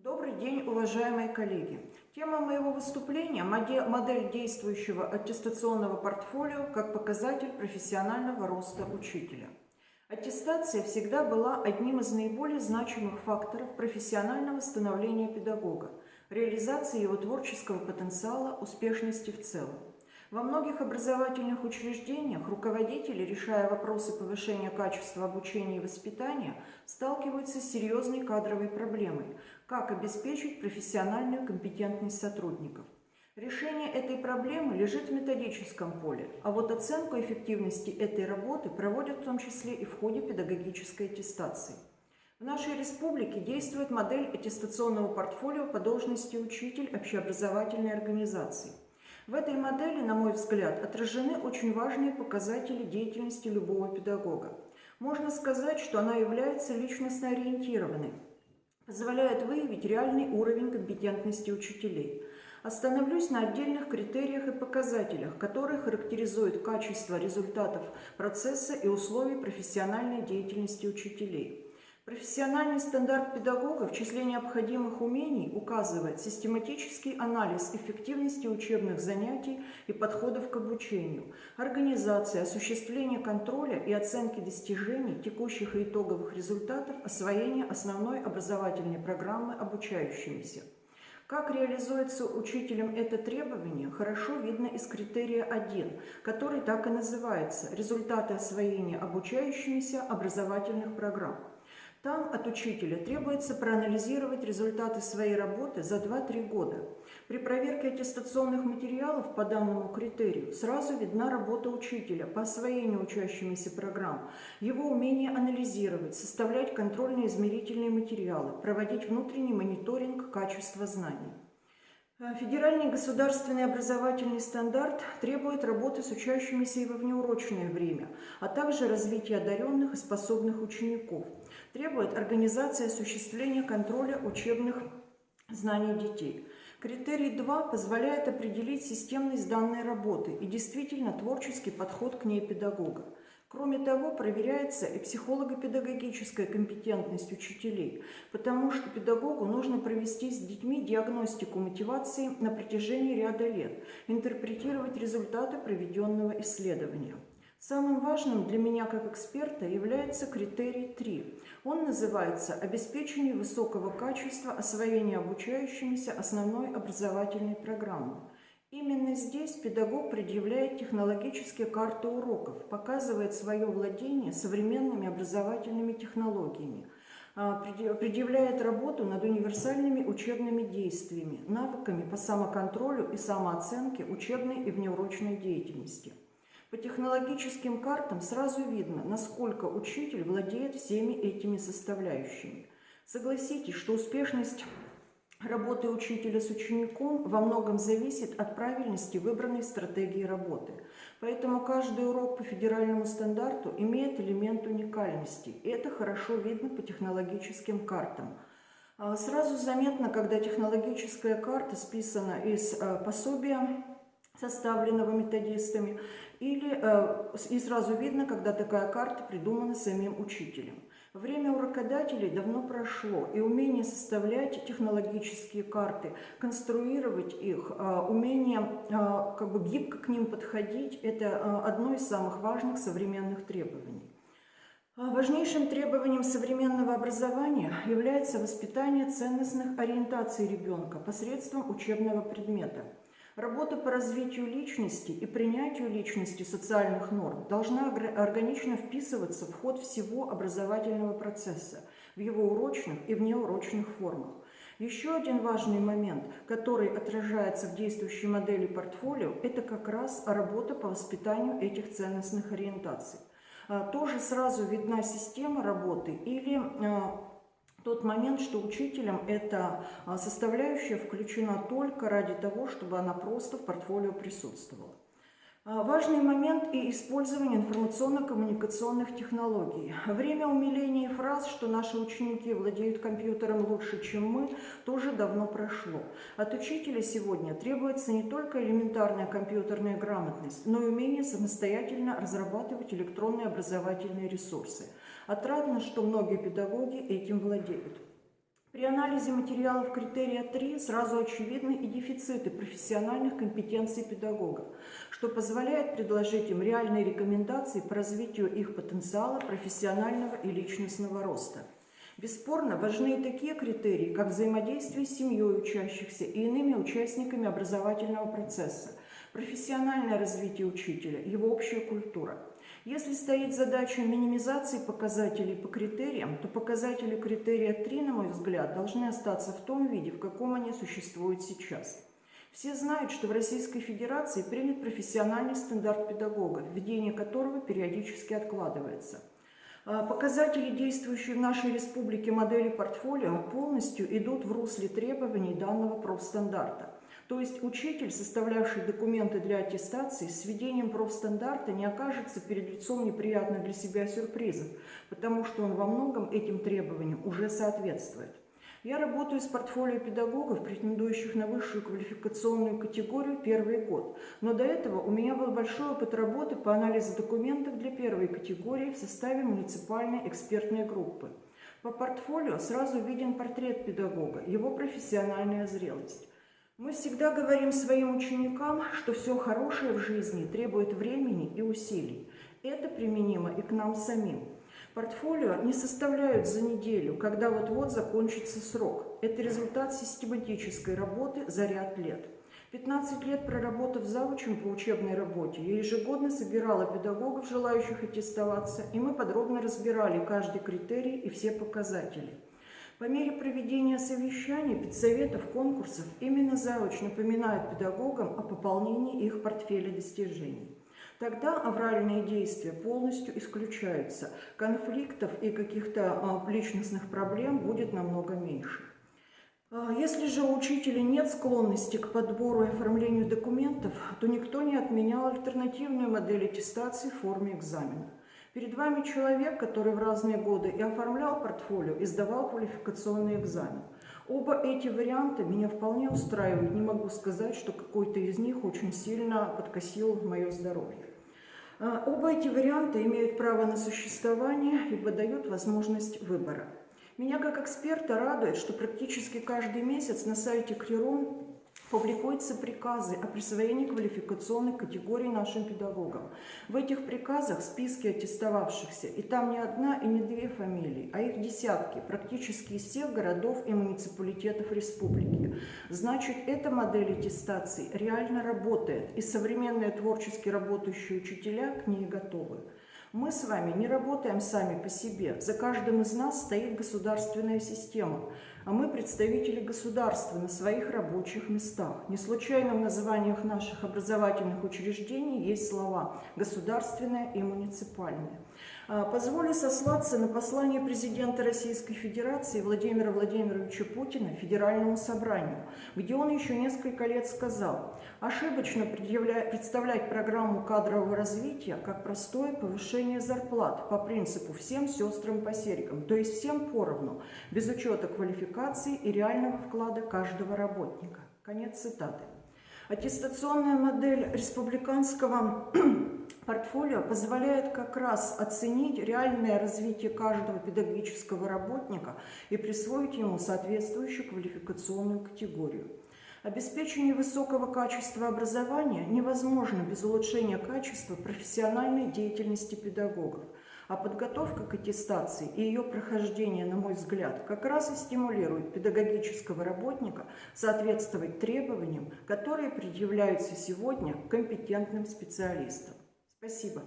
Добрый день, уважаемые коллеги! Тема моего выступления – модель действующего аттестационного портфолио как показатель профессионального роста учителя. Аттестация всегда была одним из наиболее значимых факторов профессионального становления педагога, реализации его творческого потенциала, успешности в целом. Во многих образовательных учреждениях руководители, решая вопросы повышения качества обучения и воспитания, сталкиваются с серьезной кадровой проблемой – как обеспечить профессиональную компетентность сотрудников. Решение этой проблемы лежит в методическом поле, а вот оценку эффективности этой работы проводят в том числе и в ходе педагогической аттестации. В нашей республике действует модель аттестационного портфолио по должности учитель общеобразовательной организации. В этой модели, на мой взгляд, отражены очень важные показатели деятельности любого педагога. Можно сказать, что она является личностно ориентированной, позволяет выявить реальный уровень компетентности учителей. Остановлюсь на отдельных критериях и показателях, которые характеризуют качество результатов процесса и условий профессиональной деятельности учителей. Профессиональный стандарт педагога в числе необходимых умений указывает систематический анализ эффективности учебных занятий и подходов к обучению, организация, осуществление контроля и оценки достижений, текущих и итоговых результатов, освоения основной образовательной программы обучающимися. Как реализуется учителем это требование, хорошо видно из критерия 1, который так и называется «Результаты освоения обучающимися образовательных программ». Там от учителя требуется проанализировать результаты своей работы за 2-3 года. При проверке аттестационных материалов по данному критерию сразу видна работа учителя по освоению учащимися программ, его умение анализировать, составлять контрольно-измерительные материалы, проводить внутренний мониторинг качества знаний. Федеральный государственный образовательный стандарт требует работы с учащимися и во внеурочное время, а также развития одаренных и способных учеников. Требует организации осуществления контроля учебных знаний детей. Критерий 2 позволяет определить системность данной работы и действительно творческий подход к ней педагога. Кроме того, проверяется и психолого-педагогическая компетентность учителей, потому что педагогу нужно провести с детьми диагностику мотивации на протяжении ряда лет, интерпретировать результаты проведенного исследования. Самым важным для меня как эксперта является критерий 3. Он называется «Обеспечение высокого качества освоения обучающимися основной образовательной программы». Именно здесь педагог предъявляет технологические карты уроков, показывает свое владение современными образовательными технологиями, предъявляет работу над универсальными учебными действиями, навыками по самоконтролю и самооценке учебной и внеурочной деятельности. По технологическим картам сразу видно, насколько учитель владеет всеми этими составляющими. Согласитесь, что успешность работы учителя с учеником во многом зависит от правильности выбранной стратегии работы. Поэтому каждый урок по федеральному стандарту имеет элемент уникальности. И это хорошо видно по технологическим картам. Сразу заметно, когда технологическая карта списана из пособия, составленного методистами, и сразу видно, когда такая карта придумана самим учителем. Время у урокодателей давно прошло, и умение составлять технологические карты, конструировать их, умение гибко к ним подходить – это одно из самых важных современных требований. Важнейшим требованием современного образования является воспитание ценностных ориентаций ребенка посредством учебного предмета. Работа по развитию личности и принятию личности социальных норм должна органично вписываться в ход всего образовательного процесса, в его урочных и внеурочных формах. Еще один важный момент, который отражается в действующей модели портфолио, это как раз работа по воспитанию этих ценностных ориентаций. Тоже сразу видна система работы или тот момент, что учителям эта составляющая включена только ради того, чтобы она просто в портфолио присутствовала. Важный момент и использование информационно-коммуникационных технологий. Время умиления фраз, что наши ученики владеют компьютером лучше, чем мы, тоже давно прошло. От учителя сегодня требуется не только элементарная компьютерная грамотность, но и умение самостоятельно разрабатывать электронные образовательные ресурсы. Отрадно, что многие педагоги этим владеют. При анализе материалов критерия 3 сразу очевидны и дефициты профессиональных компетенций педагога, что позволяет предложить им реальные рекомендации по развитию их потенциала профессионального и личностного роста. Бесспорно, важны и такие критерии, как взаимодействие с семьей учащихся и иными участниками образовательного процесса, профессиональное развитие учителя, его общая культура. Если стоит задача минимизации показателей по критериям, то показатели критерия 3, на мой взгляд, должны остаться в том виде, в каком они существуют сейчас. Все знают, что в Российской Федерации принят профессиональный стандарт педагога, введение которого периодически откладывается. Показатели, действующие в нашей республике модели портфолио, полностью идут в русле требований данного профстандарта. То есть учитель, составлявший документы для аттестации, с введением профстандарта не окажется перед лицом неприятных для себя сюрпризов, потому что он во многом этим требованиям уже соответствует. Я работаю с портфолио педагогов, претендующих на высшую квалификационную категорию первый год, но до этого у меня был большой опыт работы по анализу документов для первой категории в составе муниципальной экспертной группы. По портфолио сразу виден портрет педагога, его профессиональная зрелость. Мы всегда говорим своим ученикам, что все хорошее в жизни требует времени и усилий. Это применимо и к нам самим. Портфолио не составляют за неделю, когда вот-вот закончится срок. Это результат систематической работы за ряд лет. 15 лет проработав завучем по учебной работе, я ежегодно собирала педагогов, желающих аттестоваться, и мы подробно разбирали каждый критерий и все показатели. По мере проведения совещаний, педсоветов, конкурсов, именно завуч напоминает педагогам о пополнении их портфеля достижений. Тогда авральные действия полностью исключаются, конфликтов и каких-то личностных проблем будет намного меньше. Если же у учителя нет склонности к подбору и оформлению документов, то никто не отменял альтернативную модель аттестации в форме экзамена. Перед вами человек, который в разные годы и оформлял портфолио, и сдавал квалификационный экзамен. Оба эти варианта меня вполне устраивают. Не могу сказать, что какой-то из них очень сильно подкосил мое здоровье. Оба эти варианта имеют право на существование и дают возможность выбора. Меня как эксперта радует, что практически каждый месяц на сайте КРИРОН публикуются приказы о присвоении квалификационных категорий нашим педагогам. В этих приказах списки аттестовавшихся, и там не одна и не две фамилии, а их десятки, практически из всех городов и муниципалитетов республики. Значит, эта модель аттестации реально работает, и современные творчески работающие учителя к ней готовы. Мы с вами не работаем сами по себе. За каждым из нас стоит государственная система, а мы представители государства на своих рабочих местах. Не случайно в названиях наших образовательных учреждений есть слова «государственное» и «муниципальное». Позволю сослаться на послание президента Российской Федерации Владимира Владимировича Путина Федеральному собранию, где он еще несколько лет сказал: ошибочно представлять программу кадрового развития как простое повышение зарплат по принципу «всем сестрам по серьгам», то есть всем поровну, без учета квалификации и реального вклада каждого работника. Конец цитаты. Аттестационная модель республиканского портфолио позволяет как раз оценить реальное развитие каждого педагогического работника и присвоить ему соответствующую квалификационную категорию. Обеспечение высокого качества образования невозможно без улучшения качества профессиональной деятельности педагогов, а подготовка к аттестации и ее прохождение, на мой взгляд, как раз и стимулирует педагогического работника соответствовать требованиям, которые предъявляются сегодня компетентным специалистам. Спасибо.